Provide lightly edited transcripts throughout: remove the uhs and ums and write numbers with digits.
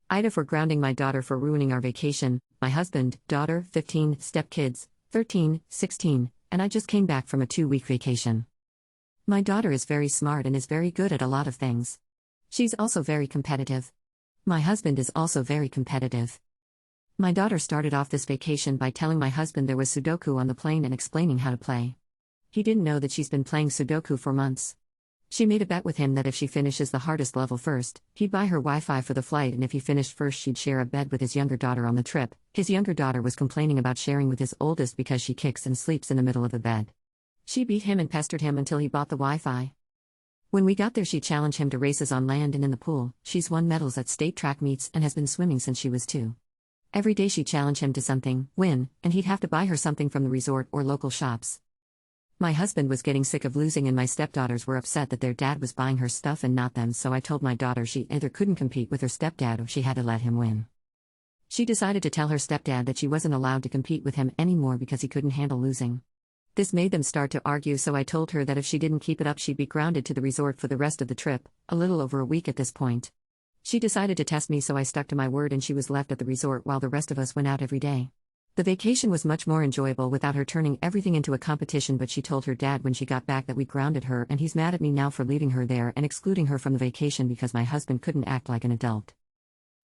AITA for grounding my daughter for ruining our vacation, my husband, daughter, 15, stepkids, 13, 16, and I just came back from a 2-week vacation. My daughter is very smart and is very good at a lot of things. She's also very competitive. My husband is also very competitive. My daughter started off this vacation by telling my husband there was Sudoku on the plane and explaining how to play. He didn't know that she's been playing Sudoku for months. She made a bet with him that if she finishes the hardest level first, he'd buy her Wi-Fi for the flight, and if he finished first she'd share a bed with his younger daughter on the trip. His younger daughter was complaining about sharing with his oldest because she kicks and sleeps in the middle of the bed. She beat him and pestered him until he bought the Wi-Fi. When we got there she challenged him to races on land and in the pool. She's won medals at state track meets and has been swimming since she was 2. Every day she'd challenge him to something, win, and he'd have to buy her something from the resort or local shops. My husband was getting sick of losing and my stepdaughters were upset that their dad was buying her stuff and not them, so I told my daughter she either couldn't compete with her stepdad or she had to let him win. She decided to tell her stepdad that she wasn't allowed to compete with him anymore because he couldn't handle losing. This made them start to argue, so I told her that if she didn't keep it up she'd be grounded to the resort for the rest of the trip, a little over a week at this point. She decided to test me, so I stuck to my word and she was left at the resort while the rest of us went out every day. The vacation was much more enjoyable without her turning everything into a competition, but she told her dad when she got back that we grounded her and he's mad at me now for leaving her there and excluding her from the vacation because my husband couldn't act like an adult.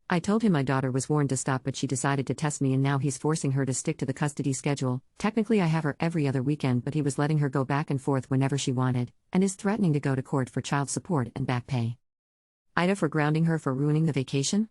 I told him my daughter was warned to stop, but she decided to test me and now he's forcing her to stick to the custody schedule. Technically I have her every other weekend, but he was letting her go back and forth whenever she wanted, and is threatening to go to court for child support and back pay. AITA for grounding her for ruining the vacation?